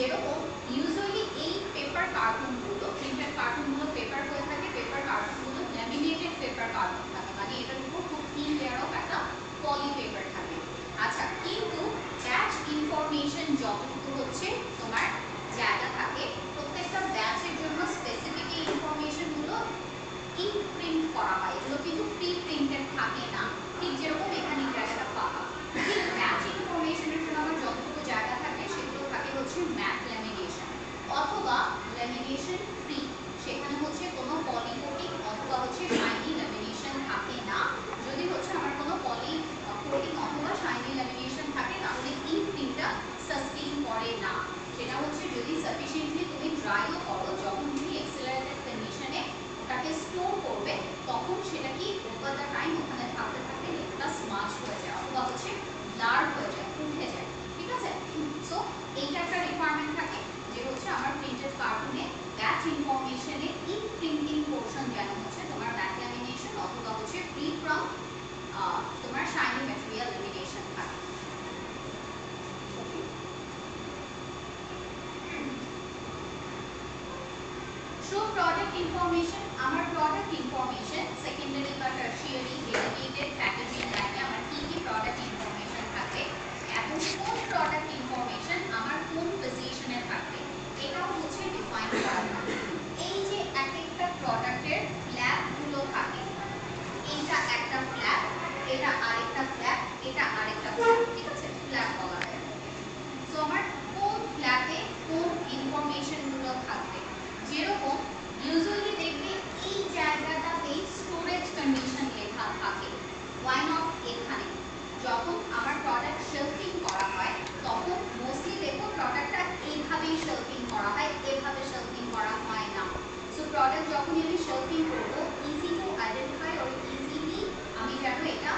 যেরকম ইউজুয়ালি এই paper কার্টুনগুলো, printed কার্টুনগুলো paper হয়ে থাকে, পেপার কার্টুনগুলো ল্যামিনেটেড পেপার কার্টুন থাকে, মানে এটার উপর খুব থিন লেয়ার অফ একটা পলি পেপার থাকে। আচ্ছা, কিন্তু ব্যাচ ইনফরমেশন যতটুকু হচ্ছে তোমার জায়গা থাকে, প্রত্যেকটা ব্যাচের জন্য স্পেসিফিক এই ইনফরমেশনগুলো ইঙ্ক প্রিন্ট করা হয়। এগুলো কিন্তু প্রি প্রিন্টেড থাকে না, ঠিক যেরকম এখানে জায়গাটা পাবা। ঠিক ব্যাচ ইনফরমেশনের জন্য আমার যতটুকু জায়গা থাকে সেগুলো থাকে হচ্ছে ম্যাট ল্যামিনেশন অথবা ল্যামিনেশন ফ্রি, সেখানে হচ্ছে কোনো পলি কোটিং অথবা হচ্ছে শাইনি ল্যামিনেশন থাকে না। যদি হচ্ছে আমার কোনো পলি কোটিং অথবা শাইনি ল্যামিনেশন থাকে তাহলে ইঙ্ক প্রিন্টটা সাস্টেইন করে না। সেটা হচ্ছে যদি সাফিসিয়েন্টলি তুমি ড্রাইও করো, যখন তুমি এক্সেলারেটেড কন্ডিশনে ওটাকে স্টোর করবে তখন সেটা কি ওভার দ্য টাইম ওখানে থাকতে থাকতে লেখাটা স্মাচ হয়ে যায় অথবা হচ্ছে ব্লার হয়ে যায়, উঠে যায়, ঠিক আছে। সো এইটা একটা রিকোয়ারমেন্ট থাকে যে হচ্ছে আমার প্রিন্টেড কার্টুনে ব্যাচ ইনফরমেশনে ইঙ্ক প্রিন্টিং পোর্শন যেন হচ্ছে তোমার ম্যাট ল্যামিনেশন অথবা হচ্ছে ফ্রি ফ্রম তোমার শাইনি ম্যাটেরিয়াল ল্যামিনেশন থাকে। Show product information. আমার প্রোডাক্ট ইনফরমেশন সেকেন্ডারি বা টারশিয়ারি ডেরিভেটেড প্যাকেজিং লাইনে আমার কি কি প্রোডাক্ট ইনফরমেশন থাকবে এবং কোন প্রোডাক্ট ইনফরমেশন আমার কোন পজিশনে থাকবে এটাও হচ্ছে ডিফাইন করা থাকে। এই যে এক একটা প্রোডাক্টের ফ্ল্যাগগুলো থাকে, এইটা একটা ফ্ল্যাগ, এটা আরেকটা ফ্ল্যাগ, এটা আরেকটা ফ্ল্যাগ, ঠিক আছে, ফ্ল্যাগ বলা হয়। সো আমার কোন ফ্ল্যাগে কোন ইনফরমেশনগুলো থাকবে, যেরকম ইউজুয়ালি দেখবে এই জায়গাটাতে স্টোরেজ কন্ডিশন লেখা থাকে। ওয়াই নট এখানে? যখন আমার প্রোডাক্ট শেলফিং করা হয় তখন মোস্টলি দেখো প্রোডাক্টটা এইভাবেই শেলফিং করা হয়, এভাবে শেলফিং করা হয় না। সো প্রোডাক্ট যখন আমি শেলফিং করব, easy to identify or easily আমি যেন এটা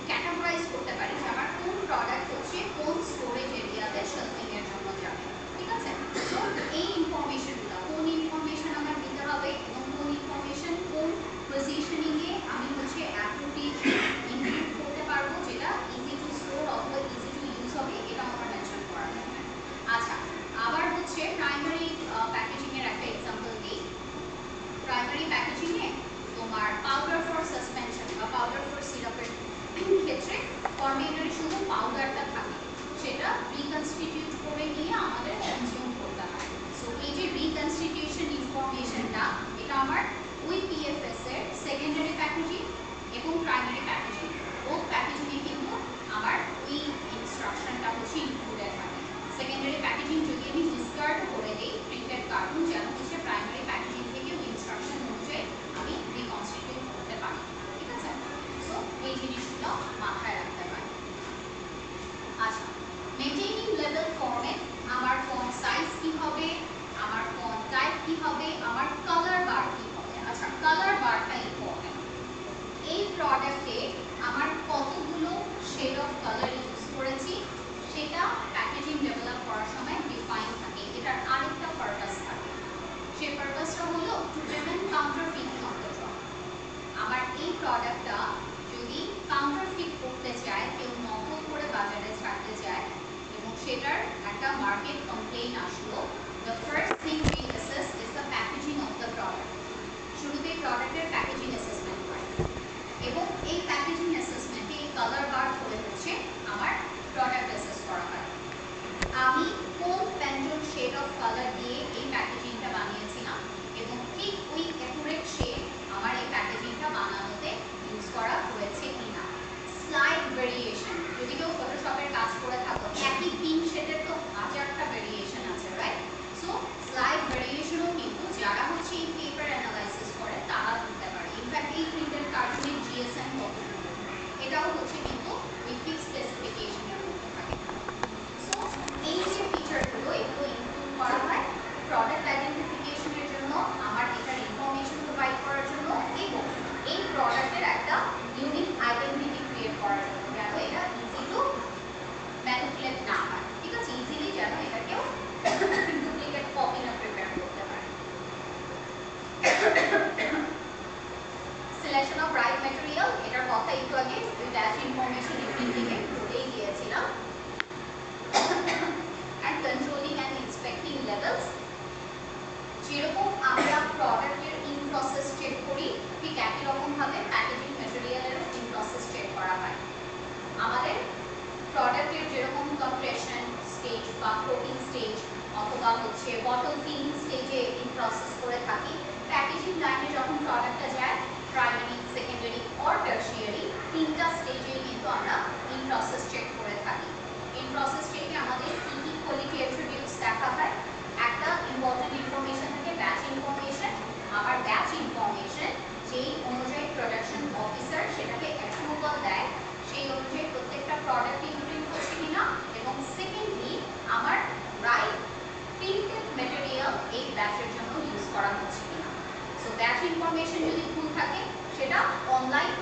ক্যাটাগরাইজ করতে পারি যে আমার কোন প্রোডাক্ট হচ্ছে কোন স্টোরেজ এরিয়াতে শেলফিং এর জন্য যাবে, ঠিক আছে। সো এই ইনফরমেশনগুলো কোন ইনফরমেশন আমার দিতে হবে এবং কোন ইনফরমেশন কোন পজিশনিং এ আমি হচ্ছে অ্যাপ্রোপ্রিয়েটলি ইনক্লুড করতে পারবো যেটা ইজি টু স্টোর অথবা ইজি টু ইউজ হবে, এটা আমার মেনশন করা থাকবে। আচ্ছা, আবার হচ্ছে প্রাইমারি প্যাকেজিং এর একটা एग्जांपल দিই। প্রাইমারি প্যাকেজিং এ তোমার পাউডার ফর সাসপেনশন বা পাউডার ফর সিরাপের ক্ষেত্রে কন্টেইনারে শুধু পাউডারটা থাকে, সেটা রিকনস্টিটিউট করে নিয়ে আমাদের কনজিউম করতে হয়। সো এই যে রিকনস্টিটিউশন ইনফরমেশনটা, এটা আমার ওই পিএফএস এর সেকেন্ডারি প্যাকেজিং এবং প্রাইমারি প্যাকেজিং বোথ প্যাকেজিং এ কিন্তু আমার ওই ইনস্ট্রাকশনটা হচ্ছে ইনক্লুডেড থাকে। সেকেন্ডারি প্যাকেজিং যদি আমি ডিসকার্ড করে দেই প্রিন্টেড কার্টুন যেন হচ্ছে প্রাইমারি প্যাকেজিং থেকে ওই ইনস্ট্রাকশন অনুযায়ী আমি রিকনস্টিটিউট করতে পারি, ঠিক আছে। সো এই জিনিসগুলো মাথায় রাখতে পারি। আচ্ছা, মেইনটেইনিং লেভেল ফরম্যাট, আমার ফন্ট সাইজ কি হবে, আমার ফন্ট টাইপ কি হবে, আমার কালার বার কি হবে। আচ্ছা, কালার বারটা ইম্পর্টেন্ট। এই প্রোডাক্টে আমার কতগুলো শেড অফ কালার ইউজ করেছি সেটা প্যাকেজিং ডেভেলপ করার সময় ডিফাইন থাকে, এটার আরেকটা পারপাস থাকে। বা হচ্ছে বটল ফিলিং স্টেজে ইন প্রসেস করে থাকি। প্যাকেজিং লাইনে যখন প্রোডাক্টটা যায় প্রাইমারি, সেকেন্ডারি অর টারশিয়ারি তিনটা স্টেজে কিন্তু আমরা ইন প্রসেস চেক করে থাকি। ইন প্রসেস চেকে আমাদের কি কোয়ালিটি অ্যাট্রিবিউটস দেখা হয়। একটা ইম্পর্টেন্ট ইনফরমেশন থাকে ব্যাচ ইনফরমেশন। আবার ব্যাচ ইনফরমেশন যেই অনুযায়ী প্রোডাকশন অফিসার সেটাকে অ্যাপ্রুভাল দেয় সেই অনুযায়ী প্রত্যেকটা প্রোডাক্ট ইনক্লুড হচ্ছে কিনা, এবং সেকেন্ডলি আমার রাইট প্রিন্টেড ম্যাটেরিয়াল এই ব্যাচের জন্য ইউজ করা হচ্ছে কিনা। সো ব্যাচ ইনফরমেশন যদি ভুল থাকে সেটা অনলাইন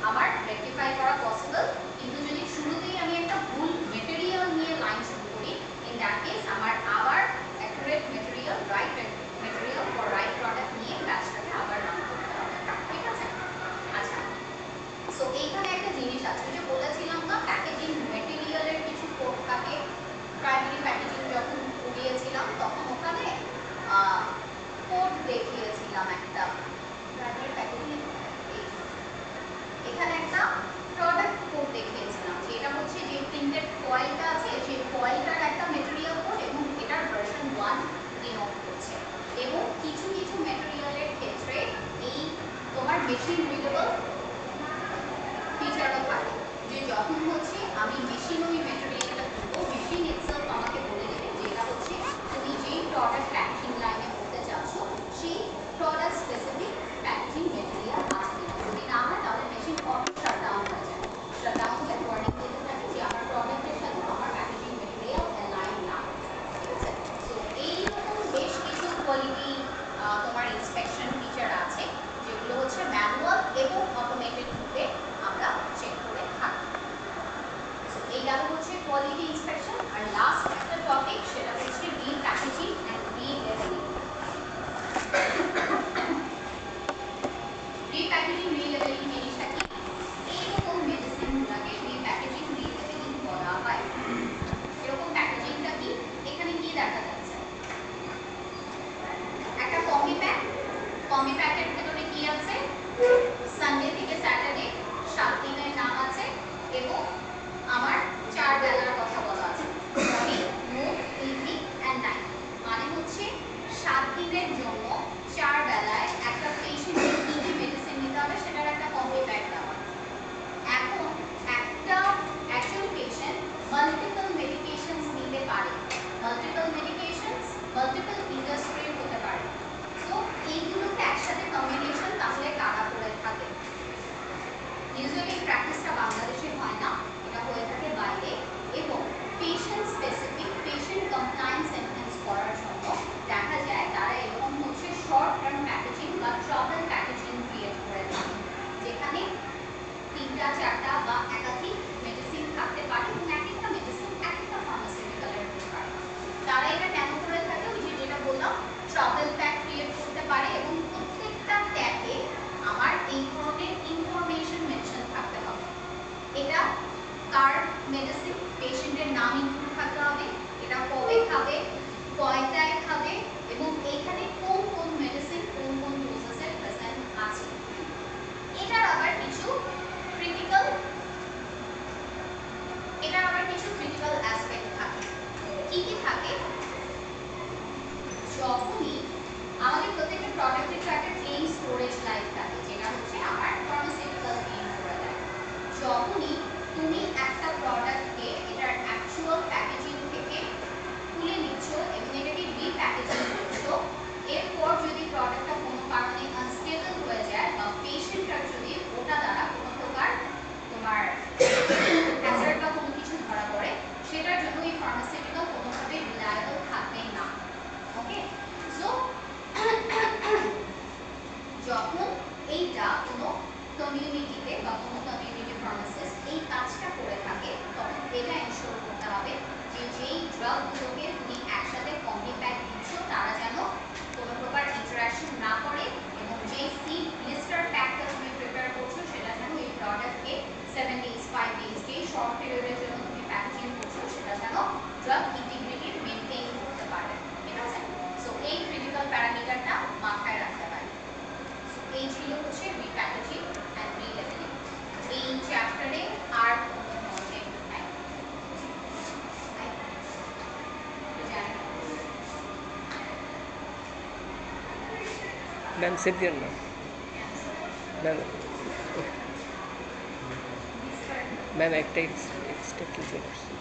আমার রেকটিফাই করা পসিবল, কিন্তু যদি শুরুতেই আমি একটা ভুল ম্যাটেরিয়াল নিয়ে লাইন শুরু করি ইন দ্যাট কেস আমার আবার accurate material, right material for right product নিয়ে ব্যাচটাকে আবার রান করতে হবে। ঠিক আছে? আচ্ছা, সো এইখানে একটা জিনিস আছে যে বলেছিলাম না প্যাকেজিং ম্যাটেরিয়ালের কিছু কোড থাকে। প্রাইমারি প্যাকেজিং যখন করিয়েছিলাম তখন ওখানে কোড দেখিয়েছিলাম একটা প্রাইমারি প্যাকেজিং, এখানে একটা প্রোডাক্ট কোড দেখিয়েছিলাম যে এটা হচ্ছে যে প্রিন্টেড ফয়েলটা আছে সেই ফয়েলটার একটা ম্যাটেরিয়াল কোড এবং এটার ভার্সন 1 ডিনোট করছে। এবং কিছু কিছু ম্যাটেরিয়ালের ক্ষেত্রে এই তোমার মেশিন রিডেবল ফিচারও থাকে, যে যখন হচ্ছে আমি মেশিন ওই ম্যাটেরিয়ালটা করবো মেশিন ইটসেলফ আমাকে বলে দেবে যে এটা হচ্ছে তুমি যেই প্রোডাক্ট প্যাকেজিং লাইনে করতে চাচ্ছ সেই প্রোডাক্ট স্পেসিফিক প্যাকেজিং ম্যাটেরিয়াল আছে কিনা। যদি না হয় তাহলে মেশিন অটো শাটডাউন হয়ে যায়। শাটডাউন হলে ওয়ার্নিং দিতে থাকে যে আমার প্রোডাক্টের সাথে আমার প্যাকেজিং ম্যাটেরিয়াল অ্যালাইন না। ঠিক আছে? সো এইরকম বেশ কিছু কোয়ালিটি তোমার ইন্সপেকশন ফিচার আছে যেগুলো হচ্ছে ম্যানুয়াল এবং অটোমেটেড রূপে আমরা চেক করে থাকি। সো এই গেল হচ্ছে কোয়ালিটি ইন্সপেকশন। আর লাস্ট একটা টপিক সেটা হচ্ছে রিপ্যাকেজিং এন্ড রিলেবেলিং। রিপ্যাকেজিং রিলেবেলিং জিনিসটা কি? এইরকম মেডিসিনগুলোকে রিপ্যাকেজিং রিলেবেলিং বলা হয়। এরকম প্যাকেজিংটা কি? এখানে কি দেখা যাচ্ছে? একটা কম্বি প্যাক, কম্বি প্যাকের ভেতরে কি আছে? সানডে থেকে স্যাটারডে 7 দিনের নাম আছে এবং আমার 4 বেলার কথা বলা আছে, মর্নিং, নুন, ইভিনিং এন্ড নাইট। মানে হচ্ছে 7 দিনের জন্য 4 বেলায় একটা পেশেন্টকে কি কি মেডিসিন নিতে হবে সেটার একটা কম্বি প্যাক দেওয়া। এখন একটা একজন পেশেন্ট মাল্টিপল মেডিকেশনস নিতে পারে, মাল্টিপল মেডিকেশনস মাল্টিপল ইন্ডাস্ট্রির হতে পারে। তো এইগুলোকে একসাথে ম্যাম সেভ দিন না ম্যাম। ম্যাম একটা এক্সট্রা কি চলে আসছে।